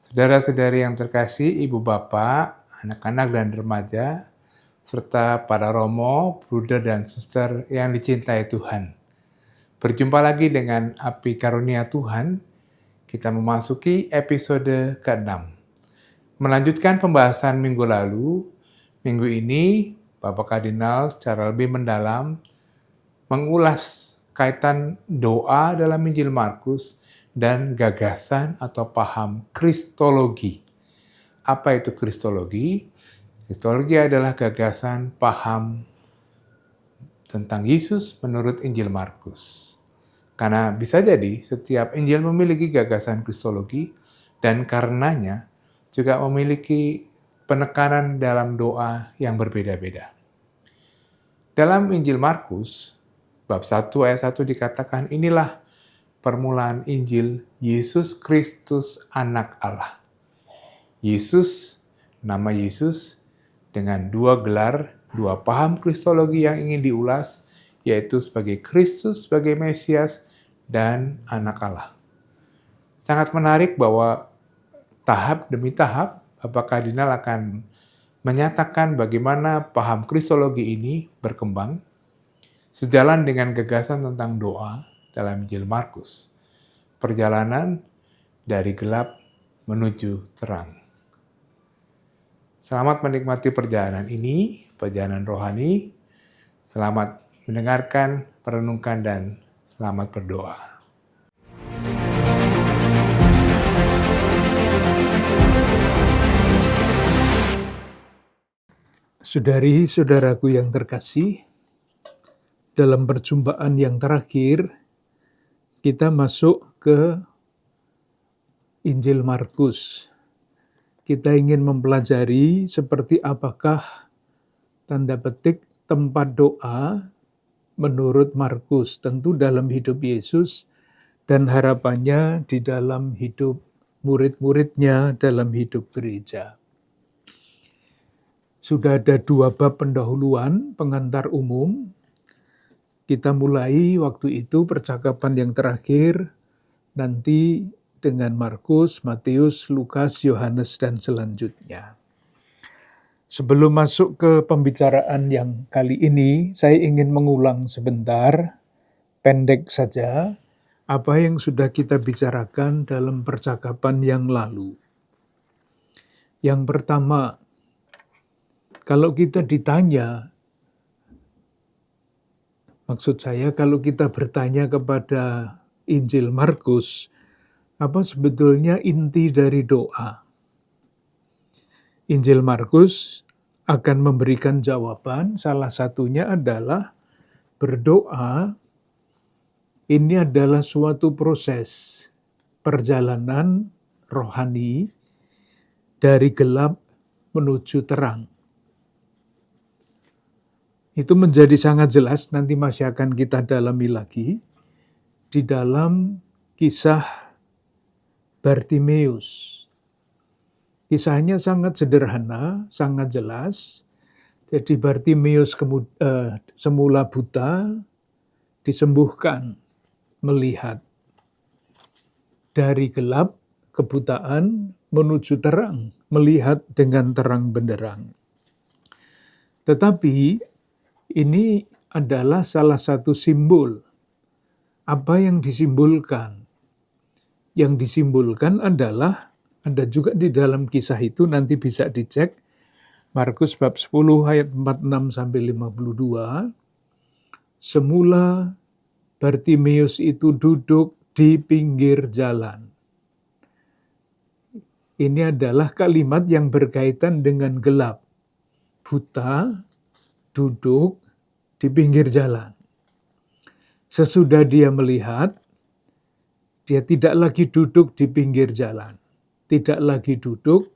Saudara-saudari yang terkasih, ibu bapak, anak-anak dan remaja, serta para romo, bruder dan suster yang dicintai Tuhan. Berjumpa lagi dengan Api Karunia Tuhan, kita memasuki episode ke-6. Melanjutkan pembahasan minggu lalu, minggu ini Bapak Kardinal secara lebih mendalam mengulas kaitan doa dalam Injil Markus dan gagasan atau paham Kristologi. Apa itu Kristologi? Kristologi adalah gagasan paham tentang Yesus menurut Injil Markus. Karena bisa jadi setiap Injil memiliki gagasan Kristologi dan karenanya juga memiliki penekanan dalam doa yang berbeda-beda. Dalam Injil Markus, bab 1 ayat 1 dikatakan, inilah permulaan Injil Yesus Kristus Anak Allah. Yesus, nama Yesus dengan dua gelar, dua paham kristologi yang ingin diulas, yaitu sebagai Kristus, sebagai Mesias, dan Anak Allah. Sangat menarik bahwa tahap demi tahap, Bapak Kardinal akan menyatakan bagaimana paham kristologi ini berkembang, sejalan dengan gagasan tentang doa dalam Injil Markus. Perjalanan dari gelap menuju terang. Selamat menikmati perjalanan ini, perjalanan rohani. Selamat mendengarkan, merenungkan, dan selamat berdoa. Saudari-saudaraku yang terkasih, dalam perjumpaan yang terakhir, kita masuk ke Injil Markus. Kita ingin mempelajari seperti apakah tanda petik tempat doa menurut Markus, tentu dalam hidup Yesus dan harapannya di dalam hidup murid-muridnya, dalam hidup gereja. Sudah ada 2 bab pendahuluan, pengantar umum. Kita mulai waktu itu percakapan yang terakhir, nanti dengan Markus, Matius, Lukas, Yohanes, dan selanjutnya. Sebelum masuk ke pembicaraan yang kali ini, saya ingin mengulang sebentar, pendek saja, apa yang sudah kita bicarakan dalam percakapan yang lalu. Yang pertama, kalau kita ditanya, maksud saya kalau kita bertanya kepada Injil Markus, apa sebetulnya inti dari doa? Injil Markus akan memberikan jawaban, salah satunya adalah berdoa ini adalah suatu proses perjalanan rohani dari gelap menuju terang. Itu menjadi sangat jelas, nanti masih akan kita dalami lagi, di dalam kisah Bartimeus. Kisahnya sangat sederhana, sangat jelas. Jadi Bartimeus semula buta, disembuhkan, melihat. Dari gelap, kebutaan, menuju terang, melihat dengan terang benderang. Tetapi ini adalah salah satu simbol. Apa yang disimbolkan? Yang disimbolkan adalah, ada juga di dalam kisah itu, nanti bisa dicek, Markus bab 10 ayat 46-52, semula Bartimeus itu duduk di pinggir jalan. Ini adalah kalimat yang berkaitan dengan gelap. Buta, duduk di pinggir jalan. Sesudah dia melihat, dia tidak lagi duduk di pinggir jalan. Tidak lagi duduk,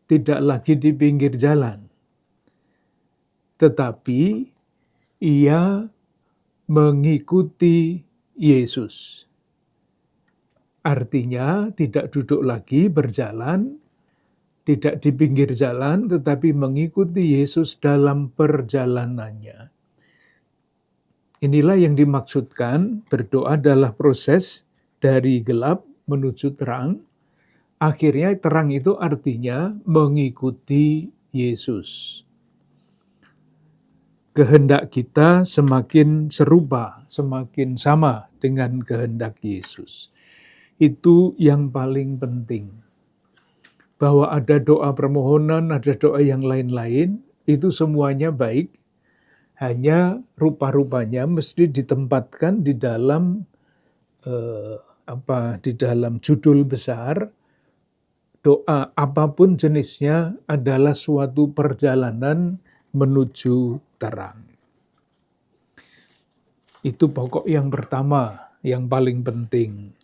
tidak lagi di pinggir jalan. Tetapi ia mengikuti Yesus. Artinya tidak duduk lagi berjalan, tidak di pinggir jalan, tetapi mengikuti Yesus dalam perjalanannya. Inilah yang dimaksudkan berdoa adalah proses dari gelap menuju terang, akhirnya terang itu artinya mengikuti Yesus. Kehendak kita semakin serupa, semakin sama dengan kehendak Yesus. Itu yang paling penting. Bahwa ada doa permohonan, ada doa yang lain-lain, itu semuanya baik. Hanya rupa-rupanya mesti ditempatkan di dalam di dalam judul besar. Doa apapun jenisnya adalah suatu perjalanan menuju terang. Itu pokok yang pertama, yang paling penting.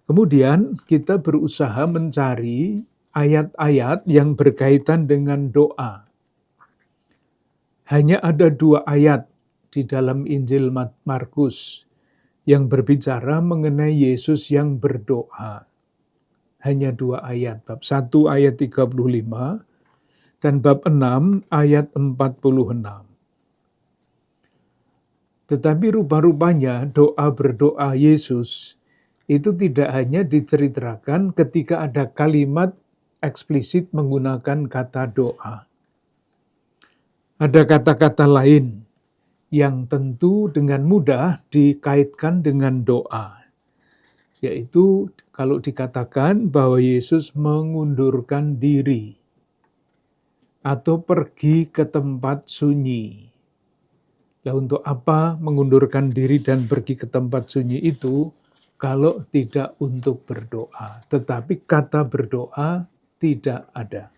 Kemudian kita berusaha mencari ayat-ayat yang berkaitan dengan doa. Hanya ada 2 ayat di dalam Injil Markus yang berbicara mengenai Yesus yang berdoa. Hanya 2 ayat, bab 1 ayat 35 dan bab 6 ayat 46. Tetapi rupa-rupanya berdoa Yesus itu tidak hanya diceritakan ketika ada kalimat eksplisit menggunakan kata doa. Ada kata-kata lain yang tentu dengan mudah dikaitkan dengan doa. Yaitu kalau dikatakan bahwa Yesus mengundurkan diri atau pergi ke tempat sunyi. Nah, untuk apa mengundurkan diri dan pergi ke tempat sunyi itu kalau tidak untuk berdoa? Tetapi kata berdoa tidak ada.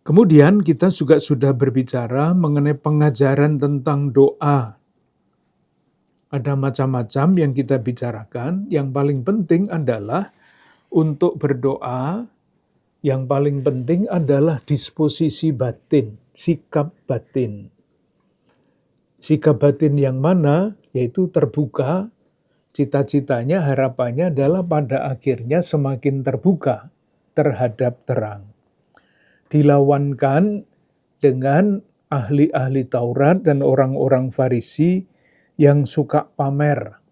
Kemudian kita juga sudah berbicara mengenai pengajaran tentang doa. Ada macam-macam yang kita bicarakan. Yang paling penting adalah untuk berdoa, yang paling penting adalah disposisi batin, sikap batin. Sikap batin yang mana? Yaitu terbuka, cita-citanya, harapannya adalah pada akhirnya semakin terbuka terhadap terang. Dilawankan dengan ahli-ahli Taurat dan orang-orang Farisi yang suka pamer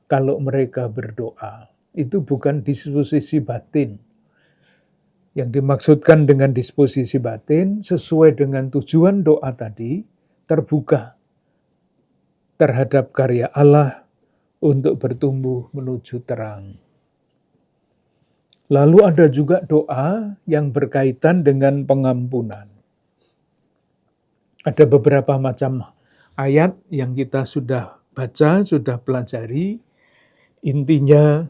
kalau mereka berdoa. Itu bukan disposisi batin. Yang dimaksudkan dengan disposisi batin sesuai dengan tujuan doa tadi, terbuka terhadap karya Allah untuk bertumbuh menuju terang. Lalu ada juga doa yang berkaitan dengan pengampunan. Ada beberapa macam ayat yang kita sudah baca, sudah pelajari. Intinya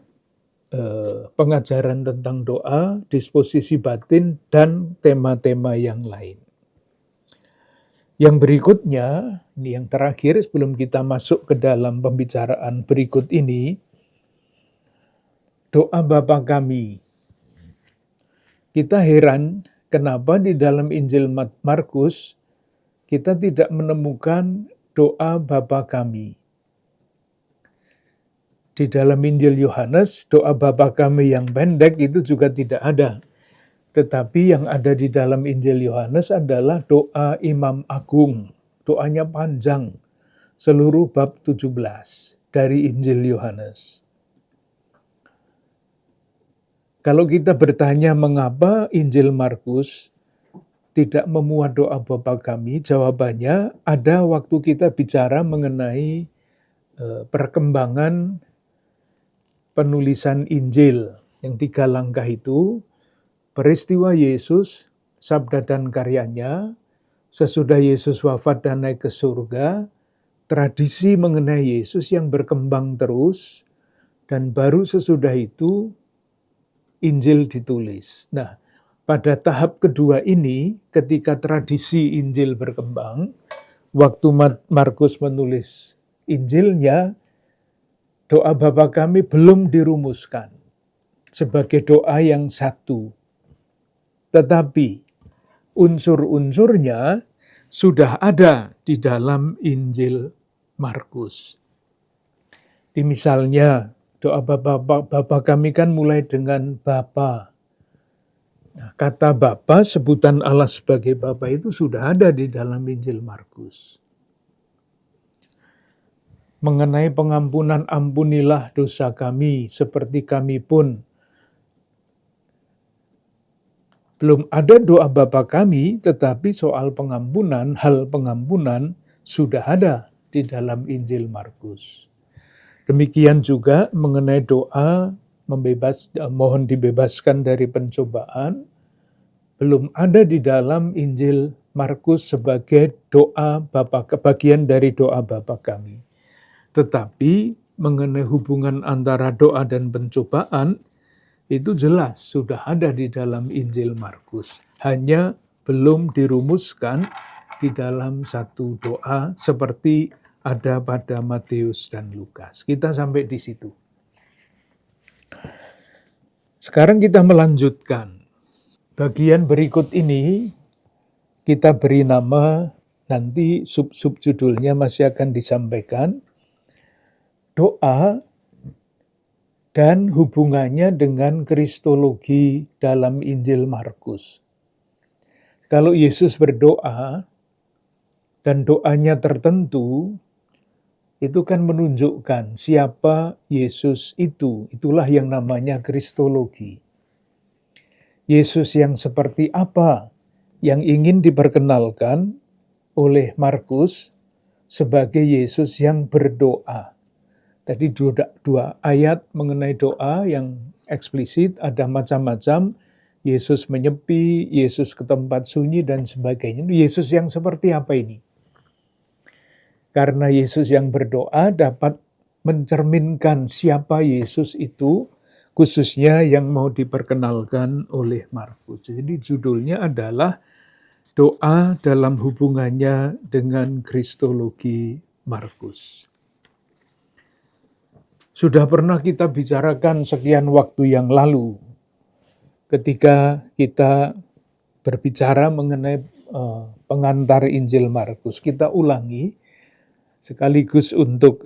pengajaran tentang doa, disposisi batin, dan tema-tema yang lain. Yang berikutnya, ini yang terakhir sebelum kita masuk ke dalam pembicaraan berikut ini, doa Bapa kami. Kita heran kenapa di dalam Injil Markus kita tidak menemukan doa Bapa kami. Di dalam Injil Yohanes, doa Bapa kami yang pendek itu juga tidak ada. Tetapi yang ada di dalam Injil Yohanes adalah doa Imam Agung. Doanya panjang, seluruh bab 17 dari Injil Yohanes. Kalau kita bertanya mengapa Injil Markus tidak memuat doa Bapa kami, jawabannya ada waktu kita bicara mengenai perkembangan penulisan Injil. Yang 3 langkah itu, peristiwa Yesus, sabda dan karyanya, sesudah Yesus wafat dan naik ke surga, tradisi mengenai Yesus yang berkembang terus, dan baru sesudah itu Injil ditulis. Nah, pada tahap kedua ini, ketika tradisi Injil berkembang, waktu Markus menulis Injilnya, doa Bapa kami belum dirumuskan sebagai doa yang satu. Tetapi unsur-unsurnya sudah ada di dalam Injil Markus. Di misalnya, doa Bapa kami kan mulai dengan Bapa. Nah, kata Bapa, sebutan Allah sebagai Bapa itu sudah ada di dalam Injil Markus. mengenai pengampunan, ampunilah dosa kami seperti kami pun. Belum ada doa Bapa kami, tetapi soal pengampunan, hal pengampunan sudah ada di dalam Injil Markus. Demikian juga mengenai doa mohon dibebaskan dari pencobaan, belum ada di dalam Injil Markus sebagai doa bagian dari doa Bapa kami. Tetapi mengenai hubungan antara doa dan pencobaan, itu jelas sudah ada di dalam Injil Markus. Hanya belum dirumuskan di dalam satu doa seperti ada pada Matius dan Lukas. Kita sampai di situ. Sekarang kita melanjutkan. Bagian berikut ini kita beri nama, nanti sub-sub judulnya masih akan disampaikan, doa dan hubungannya dengan kristologi dalam Injil Markus. Kalau Yesus berdoa dan doanya tertentu, itu kan menunjukkan siapa Yesus itu. Itulah yang namanya kristologi. Yesus yang seperti apa yang ingin diperkenalkan oleh Markus sebagai Yesus yang berdoa. Tadi dua ayat mengenai doa yang eksplisit, ada macam-macam. Yesus menyepi, Yesus ke tempat sunyi, dan sebagainya. Yesus yang seperti apa ini? Karena Yesus yang berdoa dapat mencerminkan siapa Yesus itu, khususnya yang mau diperkenalkan oleh Markus. Jadi judulnya adalah doa dalam hubungannya dengan kristologi Markus. Sudah pernah kita bicarakan sekian waktu yang lalu ketika kita berbicara mengenai pengantar Injil Markus. Kita ulangi sekaligus untuk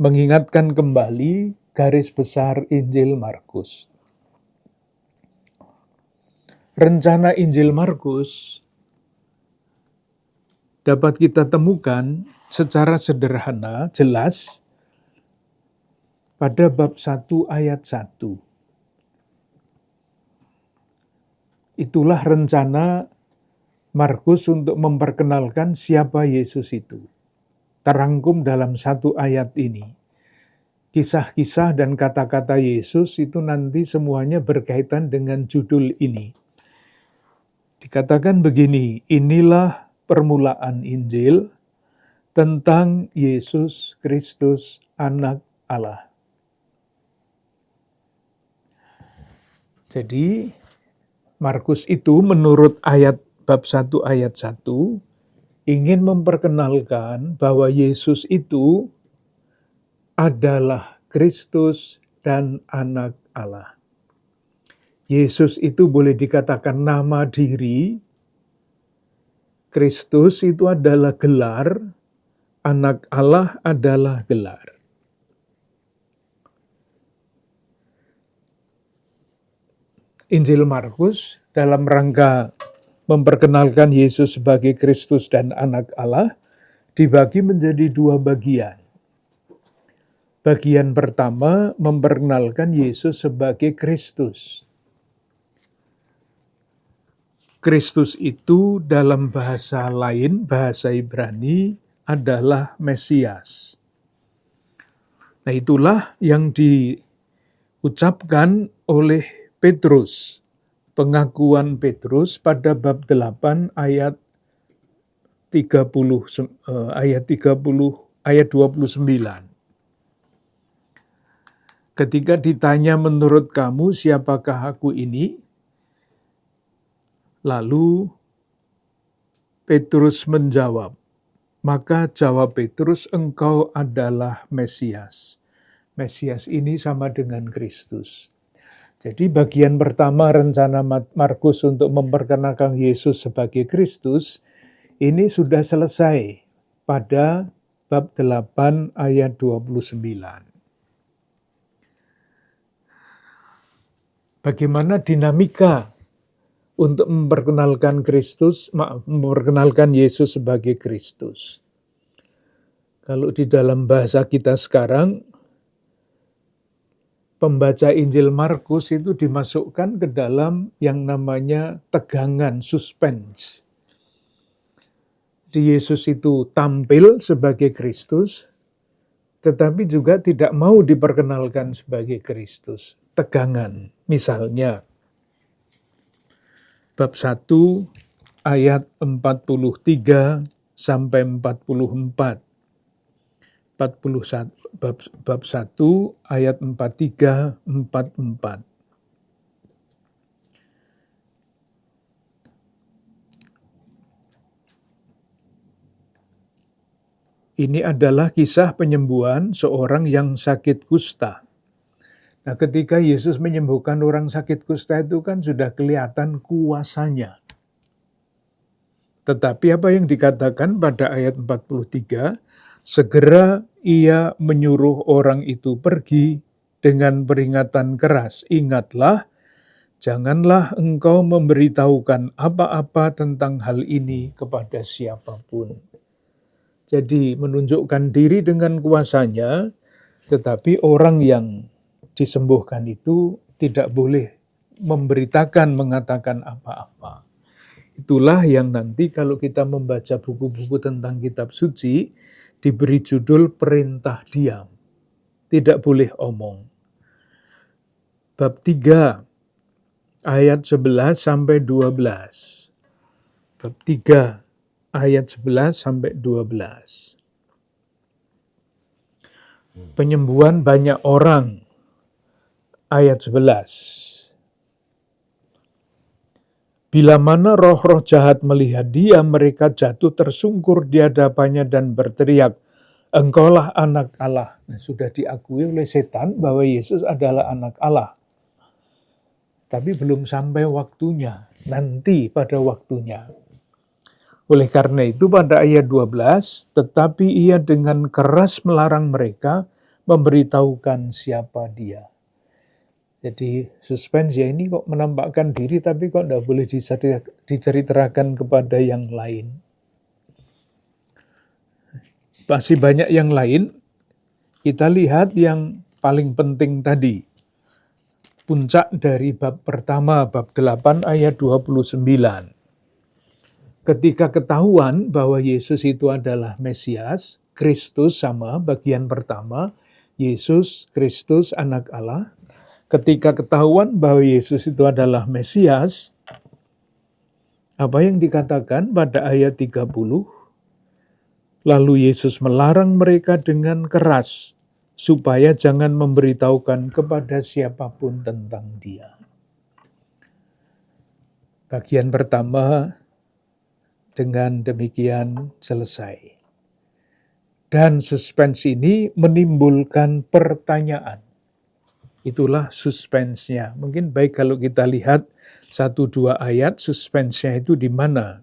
mengingatkan kembali garis besar Injil Markus. Rencana Injil Markus dapat kita temukan secara sederhana, jelas, pada bab 1 ayat 1. Itulah rencana Markus untuk memperkenalkan siapa Yesus itu. Terangkum dalam 1 ayat ini. Kisah-kisah dan kata-kata Yesus itu nanti semuanya berkaitan dengan judul ini. Dikatakan begini, inilah permulaan Injil tentang Yesus Kristus, Anak Allah. Jadi, Markus itu menurut bab 1 ayat 1, ingin memperkenalkan bahwa Yesus itu adalah Kristus dan Anak Allah. Yesus itu boleh dikatakan nama diri, Kristus itu adalah gelar, Anak Allah adalah gelar. Injil Markus dalam rangka memperkenalkan Yesus sebagai Kristus dan Anak Allah dibagi menjadi 2 bagian. Bagian pertama memperkenalkan Yesus sebagai Kristus. Kristus itu dalam bahasa lain, bahasa Ibrani, adalah Mesias. Nah, itulah yang diucapkan oleh Petrus, pengakuan Petrus pada bab 8 ayat 29. Ketika ditanya menurut kamu siapakah aku ini? Lalu Petrus menjawab, maka jawab Petrus, engkau adalah Mesias. Mesias ini sama dengan Kristus. Jadi bagian pertama rencana Markus untuk memperkenalkan Yesus sebagai Kristus, ini sudah selesai pada bab 8 ayat 29. Bagaimana dinamika untuk memperkenalkan Yesus sebagai Kristus? Kalau di dalam bahasa kita sekarang, pembaca Injil Markus itu dimasukkan ke dalam yang namanya tegangan, suspense. Di Yesus itu tampil sebagai Kristus, tetapi juga tidak mau diperkenalkan sebagai Kristus. Tegangan. Misalnya, bab 1 ayat 43 sampai 44. 41 bab 1 ayat 43 44. Ini adalah kisah penyembuhan seorang yang sakit kusta. Nah, ketika Yesus menyembuhkan orang sakit kusta itu kan sudah kelihatan kuasanya. Tetapi apa yang dikatakan pada ayat 43, segera ia menyuruh orang itu pergi dengan peringatan keras. Ingatlah, janganlah engkau memberitahukan apa-apa tentang hal ini kepada siapapun. Jadi menunjukkan diri dengan kuasanya, tetapi orang yang disembuhkan itu tidak boleh memberitakan, mengatakan apa-apa. Itulah yang nanti kalau kita membaca buku-buku tentang kitab suci, diberi judul perintah diam. Tidak boleh omong. Bab 3, ayat 11 sampai 12. Bab 3, ayat 11 sampai 12. Penyembuhan banyak orang. Ayat 11. Bila mana roh-roh jahat melihat dia, mereka jatuh tersungkur di hadapannya dan berteriak, Engkaulah anak Allah. Nah, sudah diakui oleh setan bahwa Yesus adalah anak Allah. Tapi belum sampai waktunya, nanti pada waktunya. Oleh karena itu pada ayat 12, tetapi ia dengan keras melarang mereka memberitahukan siapa dia. Jadi suspense ya, ini kok menampakkan diri tapi kok tidak boleh diceritakan kepada yang lain. Masih banyak yang lain, kita lihat yang paling penting tadi. Puncak dari bab pertama, bab 8 ayat 29. Ketika ketahuan bahwa Yesus itu adalah Mesias, Kristus sama bagian pertama, Yesus, Kristus, anak Allah. Ketika ketahuan bahwa Yesus itu adalah Mesias, apa yang dikatakan pada ayat 30? Lalu Yesus melarang mereka dengan keras, supaya jangan memberitahukan kepada siapapun tentang dia. Bagian pertama, dengan demikian selesai. Dan suspense ini menimbulkan pertanyaan. Itulah suspense-nya. Mungkin baik kalau kita lihat 1-2 ayat, suspense-nya itu di mana?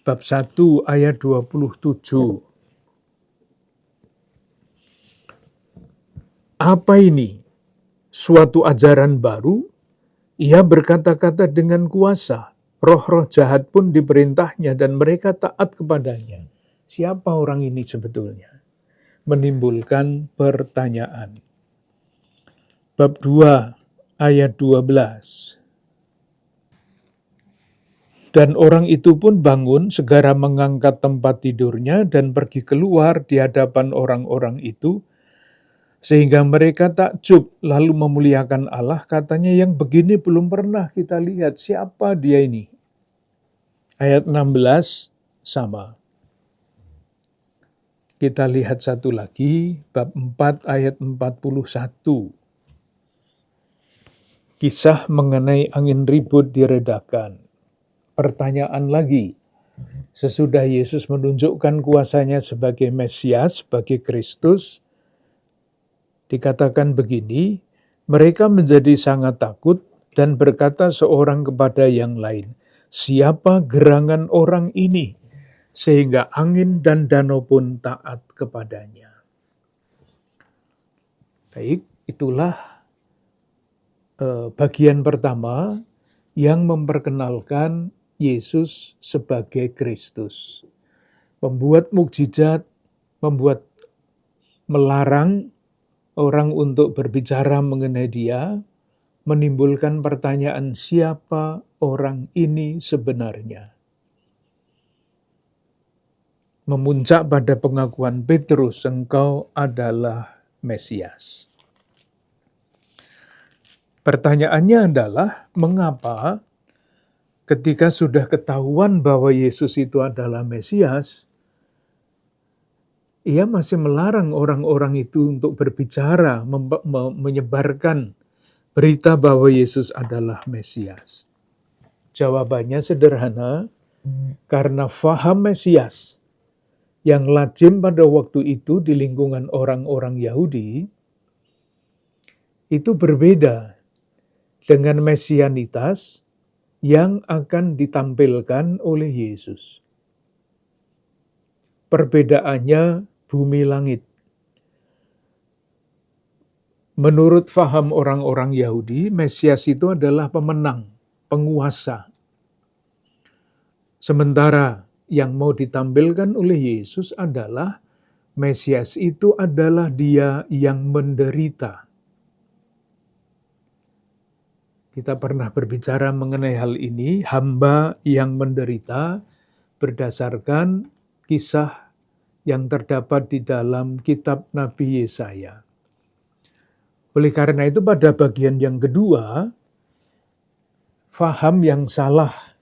Bab 1 ayat 27. Apa ini? Suatu ajaran baru? Ia berkata-kata dengan kuasa. Roh-roh jahat pun diperintahnya dan mereka taat kepadanya. Siapa orang ini sebetulnya? Menimbulkan pertanyaan. Bab 2 ayat 12. Dan orang itu pun bangun, segera mengangkat tempat tidurnya dan pergi keluar di hadapan orang-orang itu, sehingga mereka takjub lalu memuliakan Allah, katanya yang begini belum pernah kita lihat, siapa dia ini? Ayat 16 sama. Kita lihat satu lagi, bab 4 ayat 41. Kisah mengenai angin ribut diredakan. Pertanyaan lagi, sesudah Yesus menunjukkan kuasanya sebagai Mesias, sebagai Kristus, dikatakan begini, mereka menjadi sangat takut dan berkata seorang kepada yang lain, siapa gerangan orang ini? Sehingga angin dan danau pun taat kepadanya. Baik, itulah bagian pertama yang memperkenalkan Yesus sebagai Kristus. Membuat mukjizat, membuat melarang orang untuk berbicara mengenai dia, menimbulkan pertanyaan siapa orang ini sebenarnya. Memuncak pada pengakuan Petrus, engkau adalah Mesias. Pertanyaannya adalah, mengapa ketika sudah ketahuan bahwa Yesus itu adalah Mesias, ia masih melarang orang-orang itu untuk berbicara, menyebarkan berita bahwa Yesus adalah Mesias? Jawabannya sederhana, karena faham Mesias yang lazim pada waktu itu di lingkungan orang-orang Yahudi, itu berbeda dengan mesianitas yang akan ditampilkan oleh Yesus. Perbedaannya bumi langit. Menurut faham orang-orang Yahudi, Mesias itu adalah pemenang, penguasa. Sementara yang mau ditampilkan oleh Yesus adalah Mesias itu adalah dia yang menderita. Kita pernah berbicara mengenai hal ini, hamba yang menderita berdasarkan kisah yang terdapat di dalam kitab Nabi Yesaya. Oleh karena itu pada bagian yang kedua, faham yang salah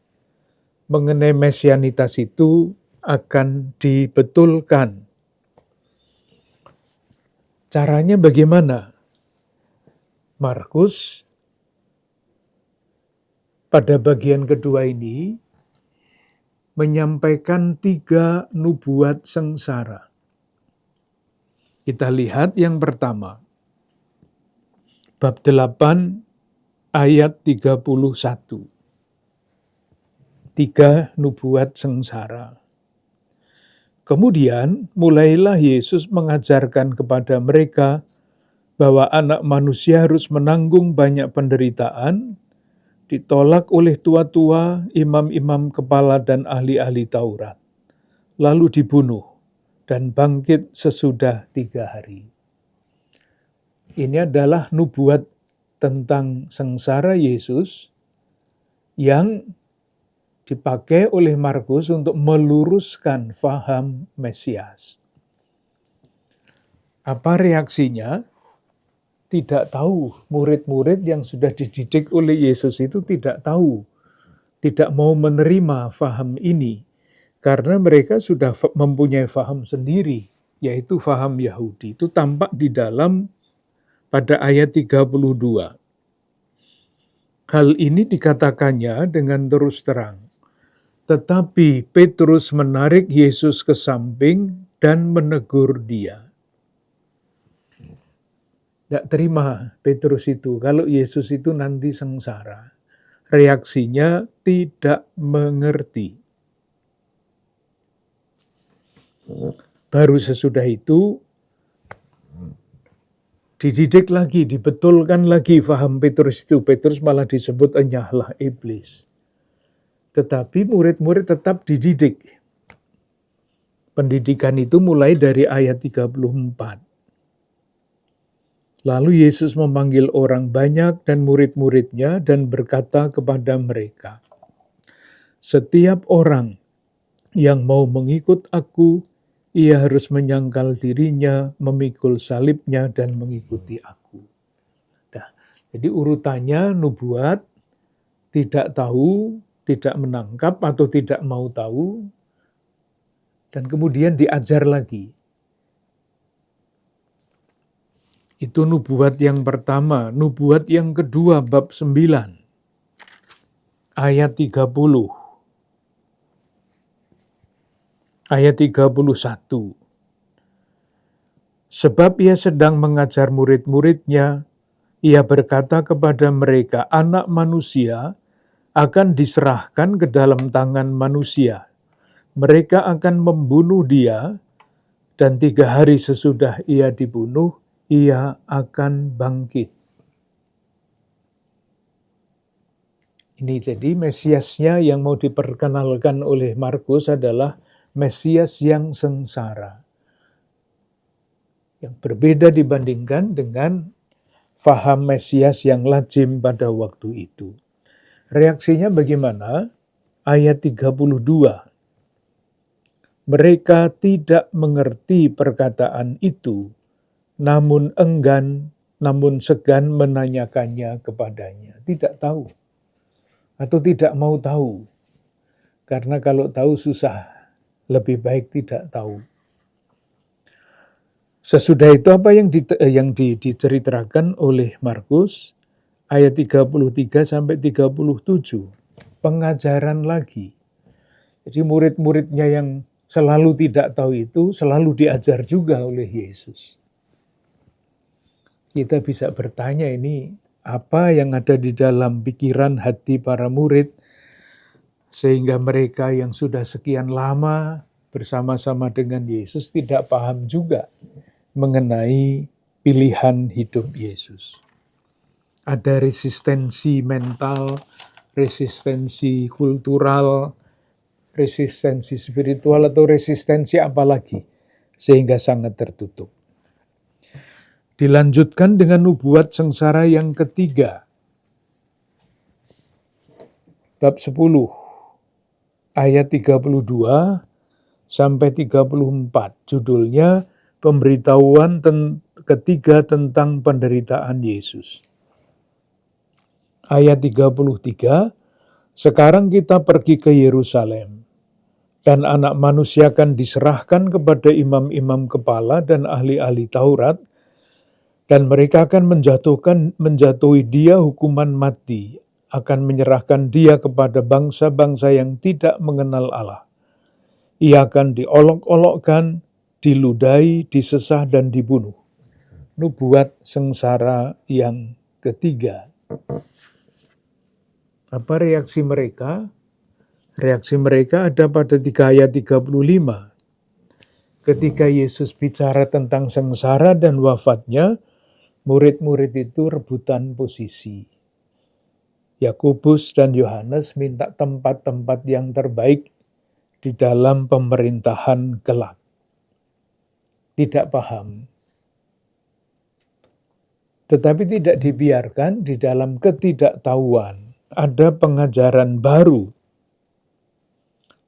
mengenai mesianitas itu akan dibetulkan. Caranya bagaimana? Markus pada bagian kedua ini menyampaikan 3 nubuat sengsara. Kita lihat yang pertama, bab 8 ayat 31. 3 nubuat sengsara. Kemudian mulailah Yesus mengajarkan kepada mereka bahwa anak manusia harus menanggung banyak penderitaan, ditolak oleh tua-tua, imam-imam kepala dan ahli-ahli Taurat, lalu dibunuh dan bangkit sesudah 3 hari. Ini adalah nubuat tentang sengsara Yesus yang dipakai oleh Markus untuk meluruskan faham Mesias. Apa reaksinya? Tidak tahu. Murid-murid yang sudah dididik oleh Yesus itu tidak tahu, tidak mau menerima faham ini, karena mereka sudah mempunyai faham sendiri, yaitu faham Yahudi. Itu tampak di dalam pada ayat 32. Hal ini dikatakannya dengan terus terang. Tetapi Petrus menarik Yesus ke samping dan menegur dia. Tidak terima Petrus itu kalau Yesus itu nanti sengsara. Reaksinya tidak mengerti. Baru sesudah itu dididik lagi, dibetulkan lagi faham Petrus itu. Petrus malah disebut enyahlah iblis. Tetapi murid-murid tetap dididik. Pendidikan itu mulai dari ayat 34. Lalu Yesus memanggil orang banyak dan murid-muridnya dan berkata kepada mereka, setiap orang yang mau mengikut aku, ia harus menyangkal dirinya, memikul salibnya, dan mengikuti aku. Nah, jadi urutannya nubuat, tidak tahu, tidak menangkap atau tidak mau tahu, dan kemudian diajar lagi. Itu nubuat yang pertama. Nubuat yang kedua, bab 9, ayat 30. Ayat 31. Sebab ia sedang mengajar murid-muridnya, ia berkata kepada mereka, anak manusia akan diserahkan ke dalam tangan manusia. Mereka akan membunuh dia, dan 3 hari sesudah ia dibunuh, ia akan bangkit. Ini jadi Mesiasnya yang mau diperkenalkan oleh Markus adalah Mesias yang sengsara. yang berbeda dibandingkan dengan faham Mesias yang lazim pada waktu itu. Reaksinya bagaimana? Ayat 32. Mereka tidak mengerti perkataan itu, namun segan menanyakannya kepadanya. Tidak tahu atau tidak mau tahu. Karena kalau tahu susah, lebih baik tidak tahu. Sesudah itu apa yang diceritakan oleh Markus ayat 33 sampai 37. Pengajaran lagi. Jadi murid-muridnya yang selalu tidak tahu itu selalu diajar juga oleh Yesus. Kita bisa bertanya ini apa yang ada di dalam pikiran hati para murid sehingga mereka yang sudah sekian lama bersama-sama dengan Yesus tidak paham juga mengenai pilihan hidup Yesus. Ada resistensi mental, resistensi kultural, resistensi spiritual, atau resistensi apalagi, sehingga sangat tertutup. Dilanjutkan dengan nubuat sengsara yang ketiga. Bab 10, ayat 32 sampai 34. Judulnya pemberitahuan ketiga tentang penderitaan Yesus. Ayat 33, sekarang kita pergi ke Yerusalem, dan anak manusia akan diserahkan kepada imam-imam kepala dan ahli-ahli Taurat, dan mereka akan menjatuhi dia hukuman mati, akan menyerahkan dia kepada bangsa-bangsa yang tidak mengenal Allah. Ia akan diolok-olokkan, diludahi, disesah, dan dibunuh. Nubuat sengsara yang ketiga. Apa reaksi mereka? Reaksi mereka ada pada 3 ayat 35. Ketika Yesus bicara tentang sengsara dan wafatnya, murid-murid itu rebutan posisi. Yakobus dan Yohanes minta tempat-tempat yang terbaik di dalam pemerintahan kelak. Tidak paham. Tetapi tidak dibiarkan di dalam ketidaktahuan. Ada pengajaran baru.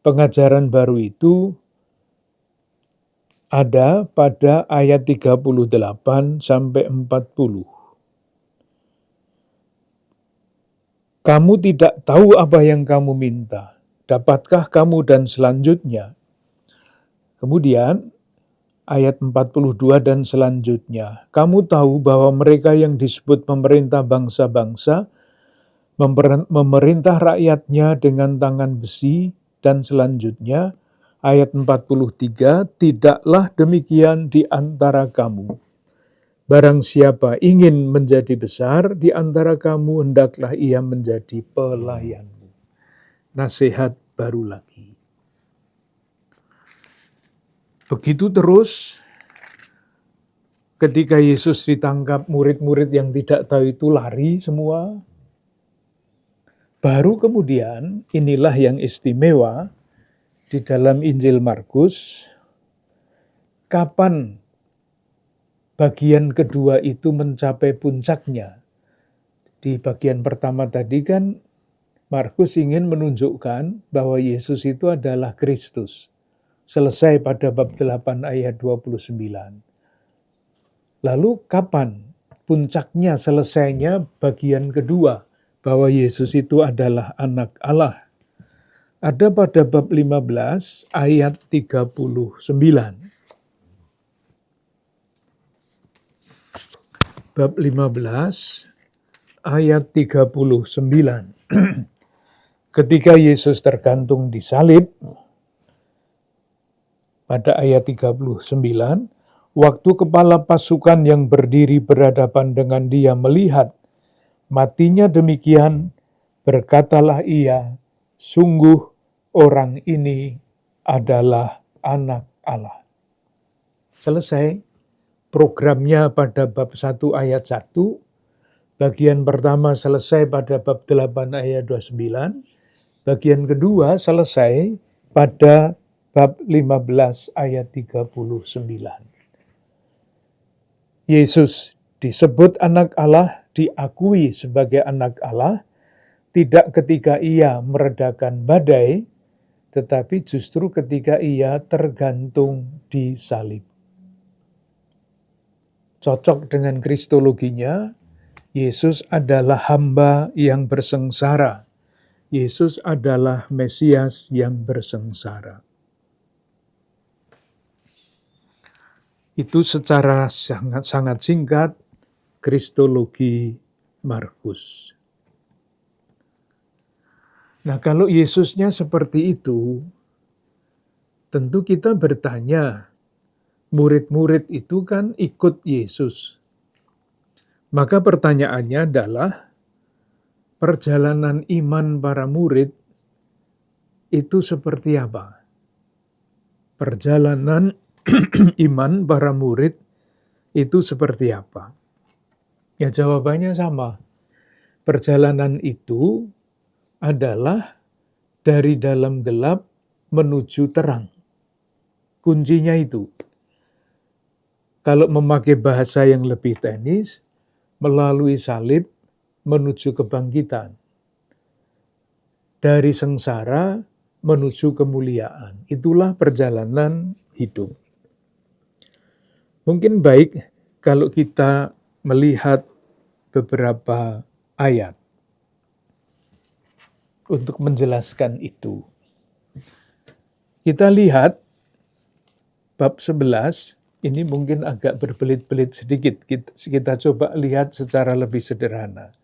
Pengajaran baru itu ada pada ayat 38 sampai 40. Kamu tidak tahu apa yang kamu minta. Dapatkah kamu dan selanjutnya? Kemudian ayat 42 dan selanjutnya. Kamu tahu bahwa mereka yang disebut pemerintah bangsa-bangsa memerintah rakyatnya dengan tangan besi, dan selanjutnya ayat 43, tidaklah demikian di antara kamu. Barang siapa ingin menjadi besar di antara kamu, hendaklah ia menjadi pelayanmu. Nasihat baru lagi. Begitu terus, ketika Yesus ditangkap, murid-murid yang tidak tahu itu lari semua. Baru kemudian, inilah yang istimewa di dalam Injil Markus, kapan bagian kedua itu mencapai puncaknya. Di bagian pertama tadi kan, Markus ingin menunjukkan bahwa Yesus itu adalah Kristus. Selesai pada bab 8 ayat 29. Lalu kapan puncaknya, selesainya bagian kedua, bahwa Yesus itu adalah anak Allah? Ada pada bab 15 ayat 39. Bab 15 ayat 39. Ketika Yesus tergantung di salib, pada ayat 39, waktu kepala pasukan yang berdiri berhadapan dengan dia melihat matinya demikian, berkatalah ia, sungguh orang ini adalah anak Allah. Selesai programnya pada bab 1 ayat 1, bagian pertama selesai pada bab 8 ayat 29, bagian kedua selesai pada bab 15 ayat 39. Yesus disebut anak Allah, diakui sebagai anak Allah, tidak ketika ia meredakan badai, tetapi justru ketika ia tergantung di salib. Cocok dengan kristologinya, Yesus adalah hamba yang bersengsara. Yesus adalah Mesias yang bersengsara. Itu secara sangat singkat kristologi Markus. Nah, kalau Yesusnya seperti itu, tentu kita bertanya, murid-murid itu kan ikut Yesus. Maka pertanyaannya adalah, perjalanan iman para murid itu seperti apa? Perjalanan iman para murid itu seperti apa? Ya, jawabannya sama. Perjalanan itu adalah dari dalam gelap menuju terang. Kuncinya itu. Kalau memakai bahasa yang lebih teknis, melalui salib menuju kebangkitan. Dari sengsara menuju kemuliaan. Itulah perjalanan hidup. Mungkin baik kalau kita melihat beberapa ayat untuk menjelaskan itu. Kita lihat bab 11, ini mungkin agak berbelit-belit sedikit. Kita coba lihat secara lebih sederhana.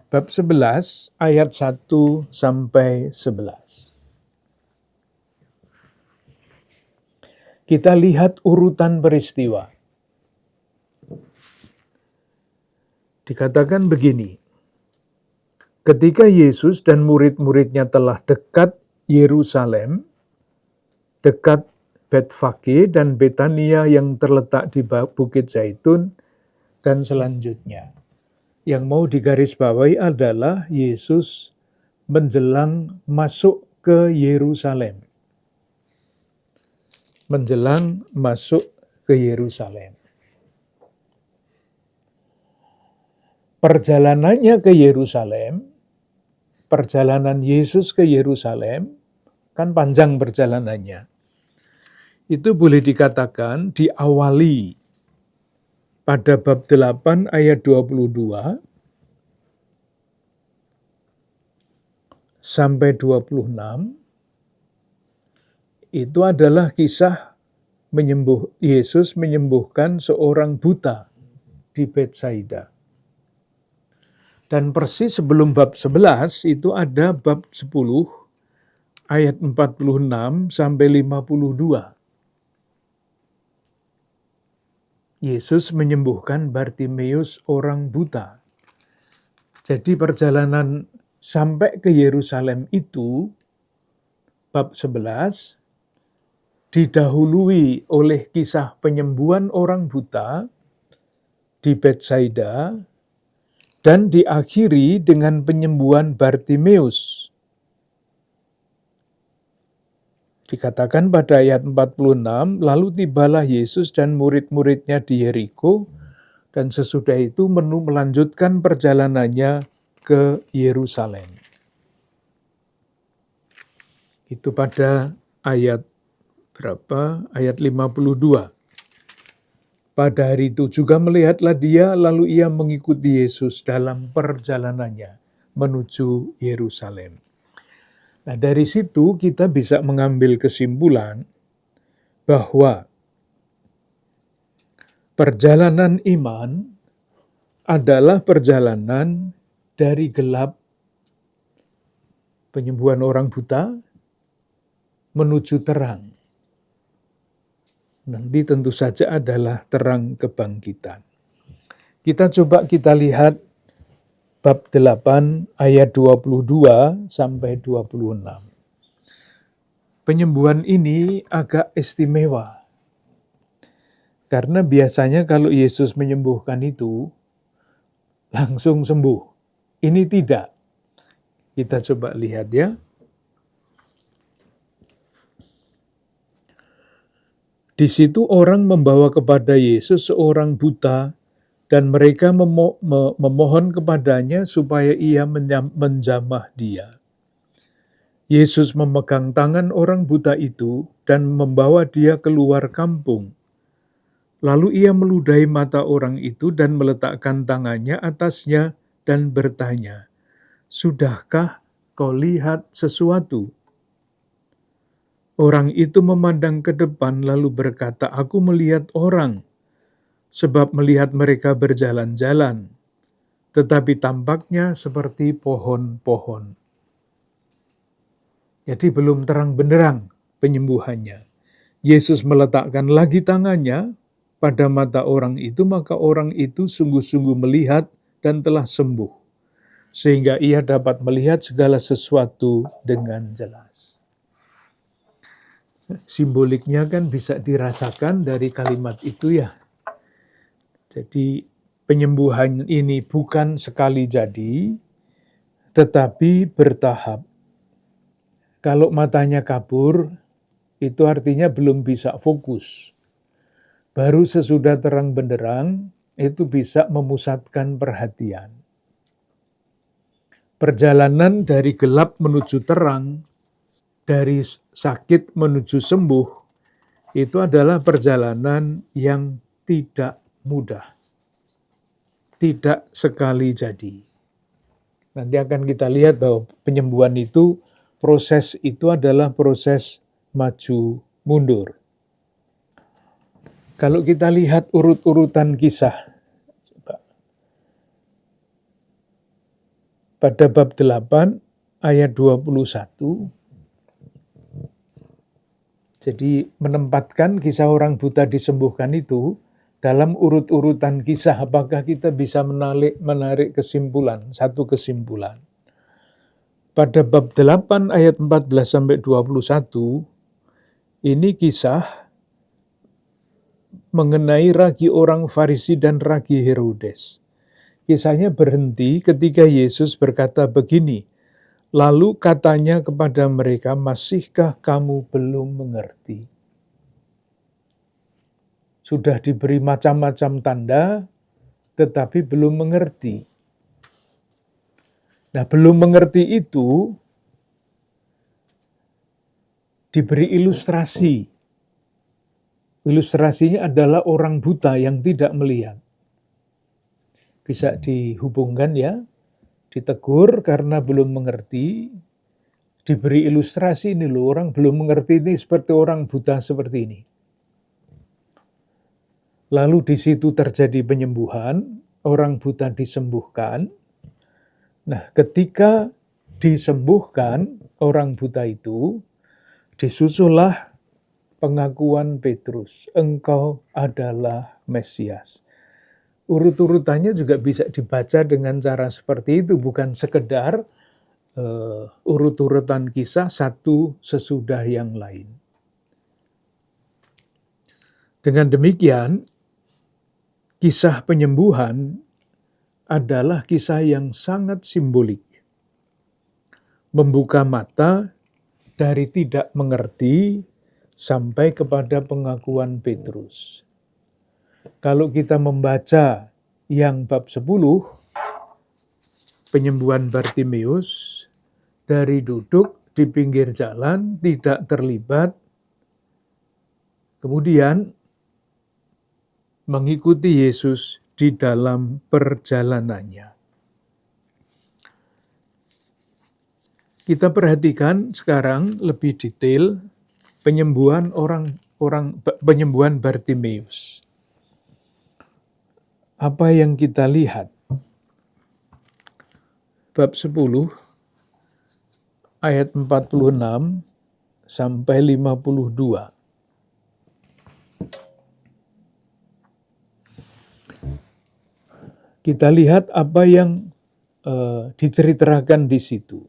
Bab 11 ayat 1 sampai 11. Kita lihat urutan peristiwa. Dikatakan begini, ketika Yesus dan murid-muridnya telah dekat Yerusalem, dekat Betfage dan Betania yang terletak di Bukit Zaitun, dan selanjutnya. Yang mau digarisbawahi adalah Yesus menjelang masuk ke Yerusalem. Menjelang masuk ke Yerusalem. Perjalanannya ke Yerusalem, perjalanan Yesus ke Yerusalem, kan panjang perjalanannya. Itu boleh dikatakan diawali pada bab 8 ayat 22 sampai 26, itu adalah kisah Yesus menyembuhkan seorang buta di Betsaida. Dan persis sebelum bab 11 itu ada bab 10 ayat 46 sampai 52. Yesus menyembuhkan Bartimeus orang buta. Jadi perjalanan sampai ke Yerusalem itu, bab 11, didahului oleh kisah penyembuhan orang buta di Betsaida, dan diakhiri dengan penyembuhan Bartimeus. Dikatakan pada ayat 46, lalu tibalah Yesus dan murid-muridnya di Yeriko, dan sesudah itu melanjutkan perjalanannya ke Yerusalem. Itu pada ayat berapa? Ayat 52. Pada hari itu juga melihatlah dia, lalu ia mengikuti Yesus dalam perjalanannya menuju Yerusalem. Nah, dari situ kita bisa mengambil kesimpulan bahwa perjalanan iman adalah perjalanan dari gelap penyembuhan orang buta menuju terang. Nanti tentu saja adalah terang kebangkitan. Kita lihat bab 8 ayat 22 sampai 26. Penyembuhan ini agak istimewa. Karena biasanya kalau Yesus menyembuhkan itu langsung sembuh. Ini tidak. Kita coba lihat ya. Di situ orang membawa kepada Yesus seorang buta dan mereka memohon kepadanya supaya ia menjamah dia. Yesus memegang tangan orang buta itu dan membawa dia keluar kampung. Lalu ia meludahi mata orang itu dan meletakkan tangannya atasnya dan bertanya, "Sudahkah kau lihat sesuatu?" Orang itu memandang ke depan lalu berkata, "Aku melihat orang, sebab melihat mereka berjalan-jalan, tetapi tampaknya seperti pohon-pohon." Jadi belum terang benderang penyembuhannya. Yesus meletakkan lagi tangannya pada mata orang itu, maka orang itu sungguh-sungguh melihat dan telah sembuh, sehingga ia dapat melihat segala sesuatu dengan jelas. Simboliknya kan bisa dirasakan dari kalimat itu ya. Jadi penyembuhan ini bukan sekali jadi, tetapi bertahap. Kalau matanya kabur, itu artinya belum bisa fokus. Baru sesudah terang benderang, itu bisa memusatkan perhatian. Perjalanan dari gelap menuju terang, dari sakit menuju sembuh, itu adalah perjalanan yang tidak mudah. Tidak sekali jadi. Nanti akan kita lihat bahwa penyembuhan itu, proses itu adalah proses maju mundur. Kalau kita lihat urut-urutan kisah, pada bab 8 ayat 21, jadi menempatkan kisah orang buta disembuhkan itu dalam urut-urutan kisah, apakah kita bisa menarik kesimpulan, satu kesimpulan. Pada bab 8 ayat 14-21, ini kisah mengenai ragi orang Farisi dan ragi Herodes. Kisahnya berhenti ketika Yesus berkata begini, lalu katanya kepada mereka, "Masihkah kamu belum mengerti? Sudah diberi macam-macam tanda, tetapi belum mengerti." Nah, belum mengerti itu diberi ilustrasi. Ilustrasinya adalah orang buta yang tidak melihat. Bisa dihubungkan ya, ditegur karena belum mengerti, diberi ilustrasi, ini loh orang belum mengerti ini seperti orang buta seperti ini. Lalu di situ terjadi penyembuhan, orang buta disembuhkan. Nah, ketika disembuhkan orang buta itu, disusullah pengakuan Petrus, "Engkau adalah Mesias." Urut-urutannya juga bisa dibaca dengan cara seperti itu, bukan sekedar urut-urutan kisah satu sesudah yang lain. Dengan demikian, kisah penyembuhan adalah kisah yang sangat simbolik. Membuka mata dari tidak mengerti sampai kepada pengakuan Petrus. Kalau kita membaca yang bab 10, penyembuhan Bartimeus, dari duduk di pinggir jalan, tidak terlibat, kemudian mengikuti Yesus di dalam perjalanannya. Kita perhatikan sekarang lebih detail penyembuhan penyembuhan Bartimeus. Apa yang kita lihat? Bab 10 ayat 46 sampai 52. Kita lihat apa yang diceritakan di situ.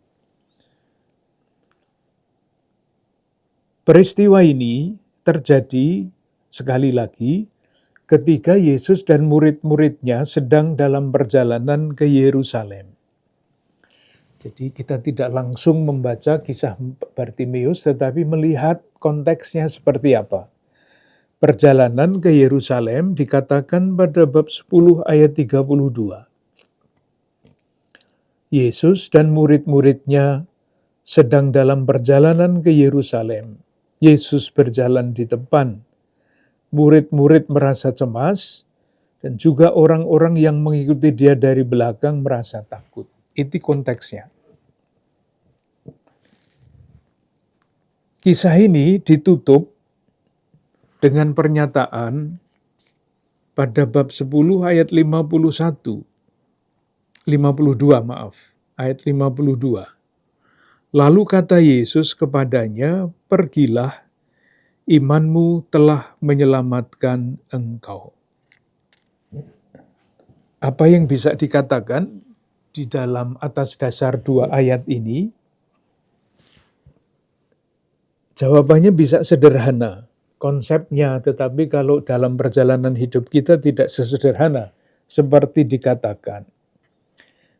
Peristiwa ini terjadi sekali lagi ketika Yesus dan murid-muridnya sedang dalam perjalanan ke Yerusalem. Jadi kita tidak langsung membaca kisah Bartimeus, tetapi melihat konteksnya seperti apa. Perjalanan ke Yerusalem dikatakan pada bab 10 ayat 32. Yesus dan murid-muridnya sedang dalam perjalanan ke Yerusalem. Yesus berjalan di depan. Murid-murid merasa cemas, dan juga orang-orang yang mengikuti dia dari belakang merasa takut. Itu konteksnya. Kisah ini ditutup dengan pernyataan pada bab 10 ayat 52, ayat 52. Lalu kata Yesus kepadanya, "Pergilah, imanmu telah menyelamatkan engkau." Apa yang bisa dikatakan di dalam atas dasar dua ayat ini? Jawabannya bisa sederhana konsepnya, tetapi kalau dalam perjalanan hidup kita tidak sesederhana seperti dikatakan.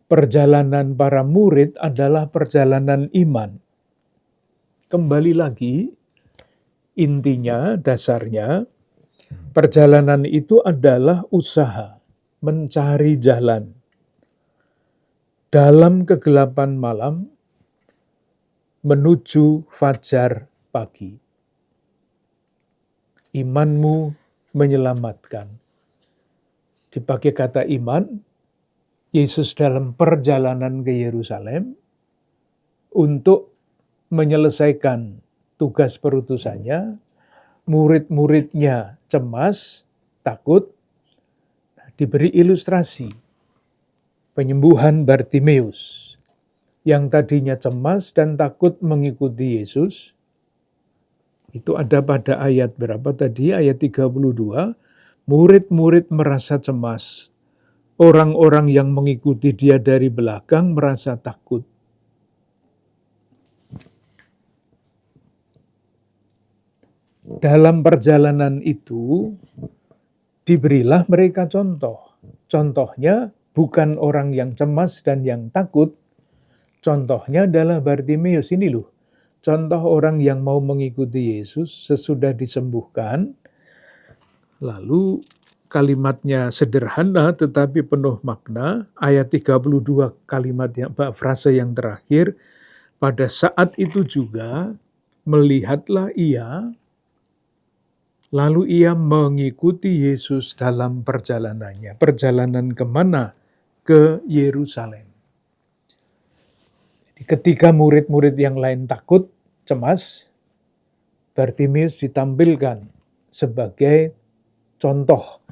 Perjalanan para murid adalah perjalanan iman. Kembali lagi, intinya, dasarnya, perjalanan itu adalah usaha mencari jalan. Dalam kegelapan malam, menuju fajar pagi. Imanmu menyelamatkan. Dipakai kata iman, Yesus dalam perjalanan ke Yerusalem untuk menyelesaikan tugas perutusannya, murid-muridnya cemas, takut, diberi ilustrasi penyembuhan Bartimeus yang tadinya cemas dan takut mengikuti Yesus. Itu ada pada ayat berapa tadi? Ayat 32. Murid-murid merasa cemas. Orang-orang yang mengikuti dia dari belakang merasa takut. Dalam perjalanan itu, diberilah mereka contoh. Contohnya bukan orang yang cemas dan yang takut. Contohnya adalah Bartimeus. Ini loh, contoh orang yang mau mengikuti Yesus sesudah disembuhkan. Lalu kalimatnya sederhana tetapi penuh makna. Ayat 32 kalimat frase yang terakhir. Pada saat itu juga melihatlah ia, lalu ia mengikuti Yesus dalam perjalanannya. Perjalanan kemana? Ke Yerusalem. Jadi ketika murid-murid yang lain takut, cemas, Bartimeus ditampilkan sebagai contoh,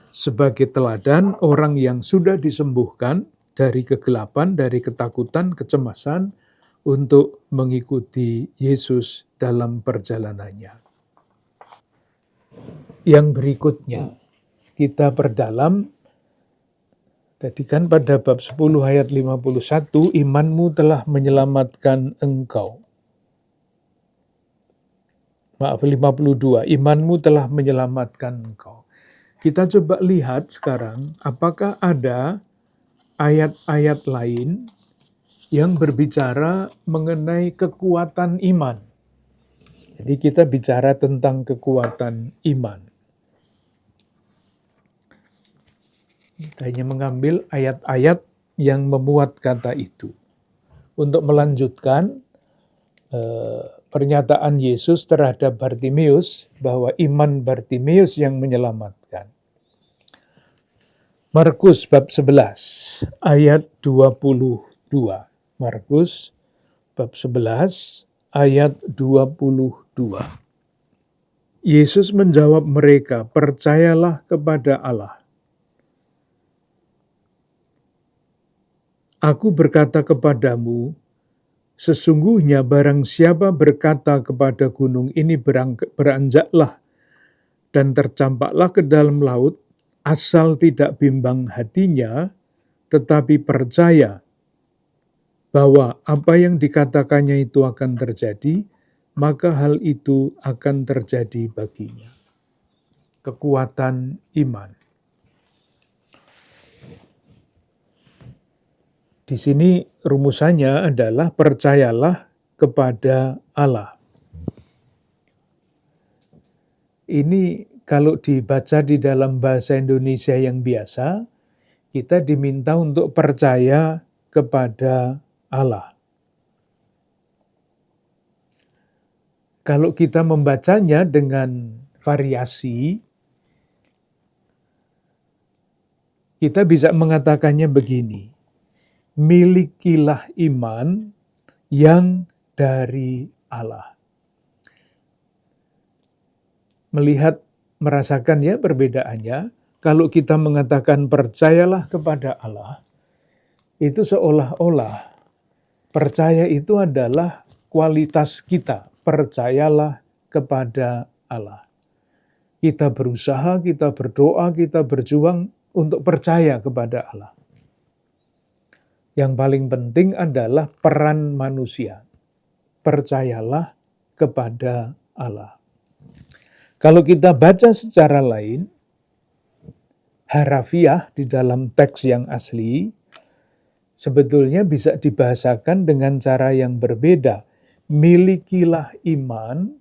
sebagai teladan orang yang sudah disembuhkan dari kegelapan, dari ketakutan, kecemasan untuk mengikuti Yesus dalam perjalanannya. Yang berikutnya kita perdalam, tadi kan pada bab 10 ayat 51, imanmu telah menyelamatkan engkau. 52, imanmu telah menyelamatkan engkau. Kita coba lihat sekarang, apakah ada ayat-ayat lain yang berbicara mengenai kekuatan iman. Jadi kita bicara tentang kekuatan iman. Kita hanya mengambil ayat-ayat yang memuat kata itu. Untuk melanjutkan pernyataan Yesus terhadap Bartimeus, bahwa iman Bartimeus yang menyelamatkan. Markus bab 11 ayat 22. Markus bab 11 ayat 22. Yesus menjawab mereka, "Percayalah kepada Allah. Aku berkata kepadamu, sesungguhnya barang siapa berkata kepada gunung ini beranjaklah dan tercampaklah ke dalam laut, asal tidak bimbang hatinya, tetapi percaya bahwa apa yang dikatakannya itu akan terjadi, maka hal itu akan terjadi baginya." Kekuatan iman. Di sini rumusannya adalah percayalah kepada Allah. Ini kalau dibaca di dalam bahasa Indonesia yang biasa, kita diminta untuk percaya kepada Allah. Kalau kita membacanya dengan variasi, kita bisa mengatakannya begini, milikilah iman yang dari Allah. Merasakan ya perbedaannya, kalau kita mengatakan percayalah kepada Allah, itu seolah-olah percaya itu adalah kualitas kita, percayalah kepada Allah. Kita berusaha, kita berdoa, kita berjuang untuk percaya kepada Allah. Yang paling penting adalah peran manusia. Percayalah kepada Allah. Kalau kita baca secara lain, harafiah di dalam teks yang asli, sebetulnya bisa dibahasakan dengan cara yang berbeda. Milikilah iman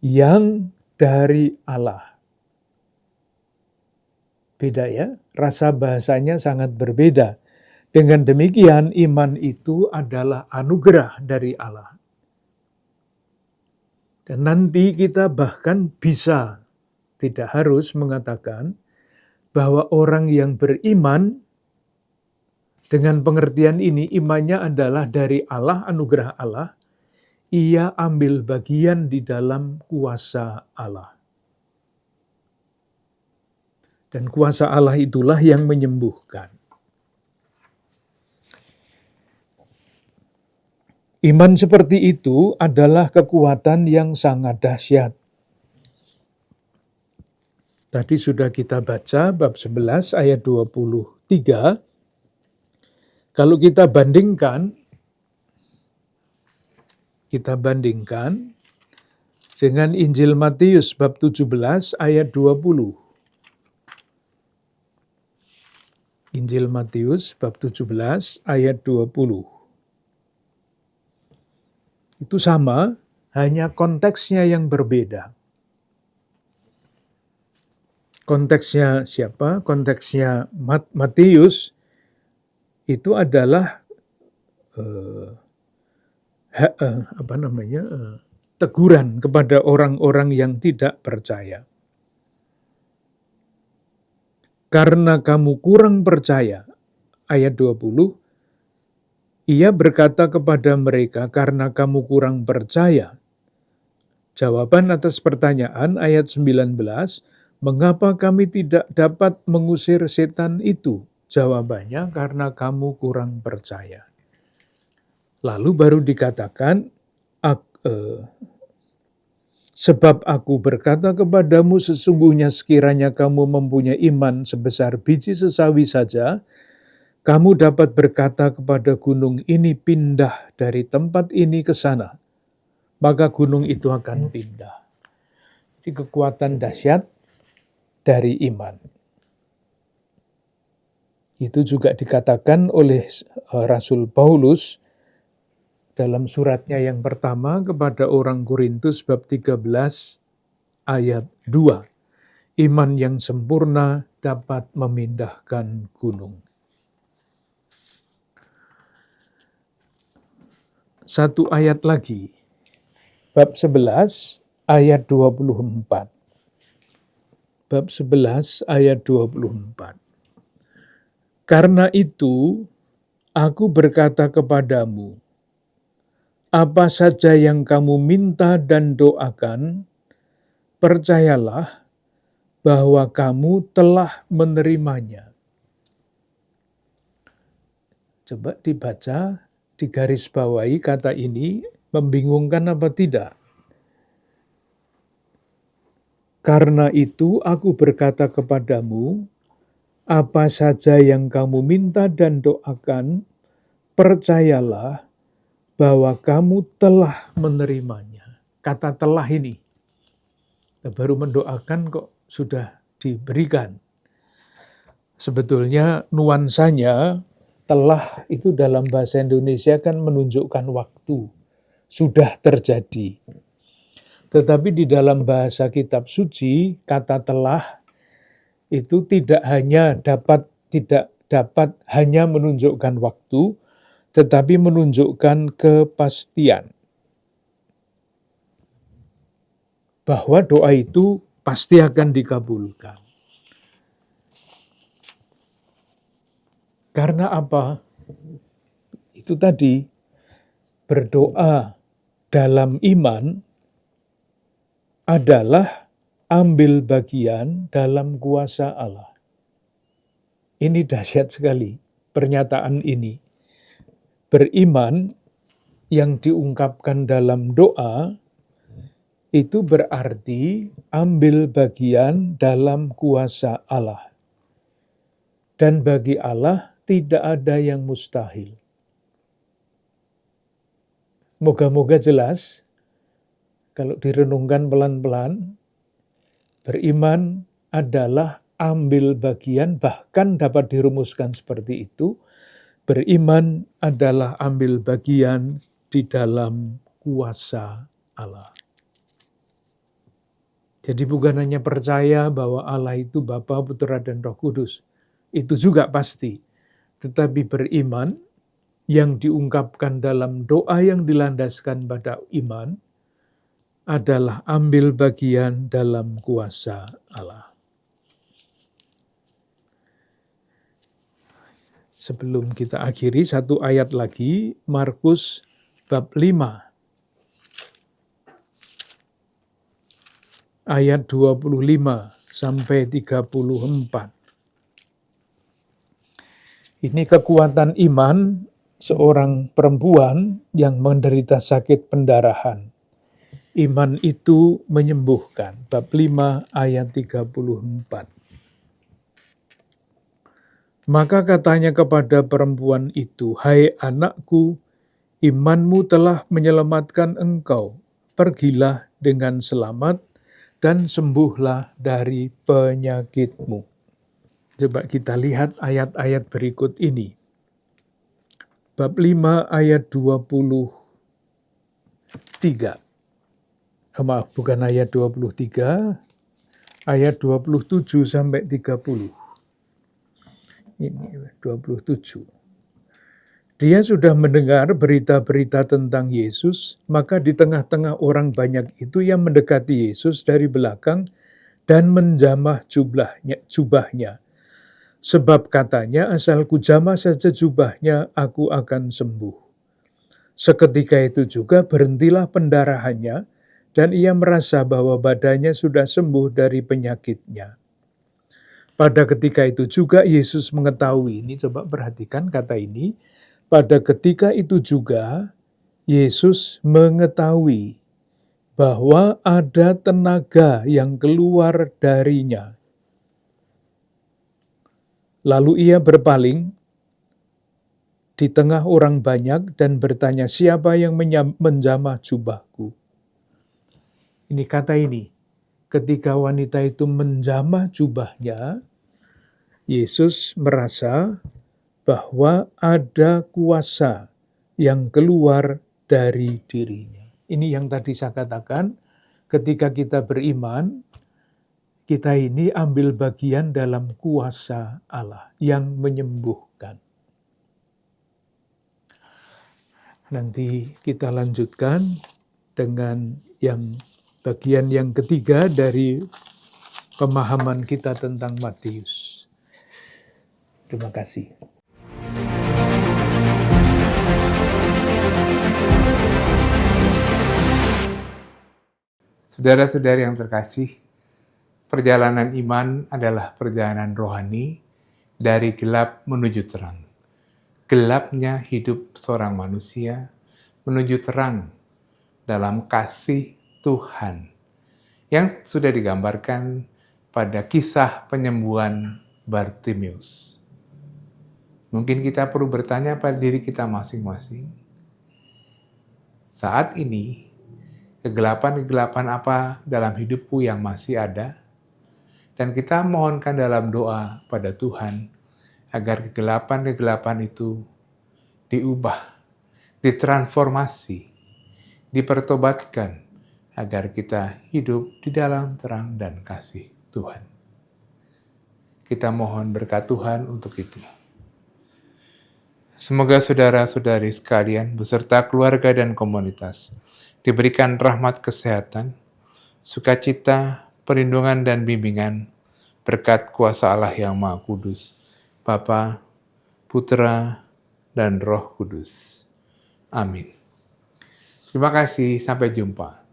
yang dari Allah. Beda ya, rasa bahasanya sangat berbeda. Dengan demikian, iman itu adalah anugerah dari Allah. Dan nanti kita bahkan bisa, tidak harus mengatakan, bahwa orang yang beriman, dengan pengertian ini, imannya adalah dari Allah, anugerah Allah, ia ambil bagian di dalam kuasa Allah. Dan kuasa Allah itulah yang menyembuhkan. Iman seperti itu adalah kekuatan yang sangat dahsyat. Tadi sudah kita baca bab 11 ayat 23. Kalau kita bandingkan dengan Injil Matius bab 17 ayat 20. Injil Matius bab 17 ayat 20. Itu sama, hanya konteksnya yang berbeda. Konteksnya siapa? Konteksnya Matius itu adalah teguran kepada orang-orang yang tidak percaya. Karena kamu kurang percaya, ayat 20, ia berkata kepada mereka, karena kamu kurang percaya. Jawaban atas pertanyaan ayat 19, mengapa kami tidak dapat mengusir setan itu? Jawabannya, karena kamu kurang percaya. Lalu baru dikatakan, sebab aku berkata kepadamu, sesungguhnya sekiranya kamu mempunyai iman sebesar biji sesawi saja, kamu dapat berkata kepada gunung ini, pindah dari tempat ini ke sana, maka gunung itu akan pindah. Jadi kekuatan dahsyat dari iman. Itu juga dikatakan oleh Rasul Paulus dalam suratnya yang pertama kepada orang Korintus bab 13 ayat 2. Iman yang sempurna dapat memindahkan gunung. Satu ayat lagi. Bab 11 ayat 24. Bab 11 ayat 24. Karena itu aku berkata kepadamu, apa saja yang kamu minta dan doakan, percayalah bahwa kamu telah menerimanya. Coba dibaca, digarisbawahi kata ini, membingungkan apa tidak? Karena itu aku berkata kepadamu, apa saja yang kamu minta dan doakan, percayalah bahwa kamu telah menerimanya. Kata telah ini, baru mendoakan kok sudah diberikan. Sebetulnya nuansanya, telah itu dalam bahasa Indonesia kan menunjukkan waktu, sudah terjadi. Tetapi di dalam bahasa kitab suci, kata telah itu tidak dapat hanya menunjukkan waktu, tetapi menunjukkan kepastian bahwa doa itu pasti akan dikabulkan. Karena apa? Itu tadi, berdoa dalam iman adalah ambil bagian dalam kuasa Allah. Ini dahsyat sekali pernyataan ini. Beriman yang diungkapkan dalam doa itu berarti ambil bagian dalam kuasa Allah. Dan bagi Allah tidak ada yang mustahil. Moga-moga jelas, kalau direnungkan pelan-pelan, beriman adalah ambil bagian, bahkan dapat dirumuskan seperti itu, beriman adalah ambil bagian di dalam kuasa Allah. Jadi bukan hanya percaya bahwa Allah itu Bapa, Putra, dan Roh Kudus, itu juga pasti. Tetapi beriman yang diungkapkan dalam doa yang dilandaskan pada iman adalah ambil bagian dalam kuasa Allah. Sebelum kita akhiri, satu ayat lagi, Markus bab 5, ayat 25 sampai 34. Ini kekuatan iman seorang perempuan yang menderita sakit pendarahan. Iman itu menyembuhkan. Bab 5 ayat 34. Maka katanya kepada perempuan itu, "Hai anakku, imanmu telah menyelamatkan engkau. Pergilah dengan selamat dan sembuhlah dari penyakitmu." Coba kita lihat ayat-ayat berikut ini. Bab 5 ayat 23. Maaf, bukan ayat 23, ayat 27 sampai 30. Ini 27. Dia sudah mendengar berita-berita tentang Yesus, maka di tengah-tengah orang banyak itu yang mendekati Yesus dari belakang dan menjamah jubahnya. Sebab katanya, asal kujamah saja jubahnya, aku akan sembuh. Seketika itu juga berhentilah pendarahannya, dan ia merasa bahwa badannya sudah sembuh dari penyakitnya. Pada ketika itu juga Yesus mengetahui, ini coba perhatikan kata ini, pada ketika itu juga Yesus mengetahui bahwa ada tenaga yang keluar darinya. Lalu ia berpaling di tengah orang banyak dan bertanya, "Siapa yang menjamah jubahku?" Ini kata ini, ketika wanita itu menjamah jubahnya, Yesus merasa bahwa ada kuasa yang keluar dari dirinya. Ini yang tadi saya katakan, ketika kita beriman, kita ini ambil bagian dalam kuasa Allah yang menyembuhkan. Nanti kita lanjutkan dengan bagian yang ketiga dari pemahaman kita tentang Matius. Terima kasih. Saudara-saudari yang terkasih, perjalanan iman adalah perjalanan rohani dari gelap menuju terang. Gelapnya hidup seorang manusia menuju terang dalam kasih Tuhan yang sudah digambarkan pada kisah penyembuhan Bartimeus. Mungkin kita perlu bertanya pada diri kita masing-masing. Saat ini, kegelapan-kegelapan apa dalam hidupku yang masih ada? Dan kita mohonkan dalam doa pada Tuhan agar kegelapan-kegelapan itu diubah, ditransformasi, dipertobatkan, agar kita hidup di dalam terang dan kasih Tuhan. Kita mohon berkat Tuhan untuk itu. Semoga saudara-saudari sekalian beserta keluarga dan komunitas diberikan rahmat kesehatan, sukacita, perlindungan dan bimbingan berkat kuasa Allah yang Maha Kudus, Bapa, Putra, dan Roh Kudus. Amin. Terima kasih, sampai jumpa.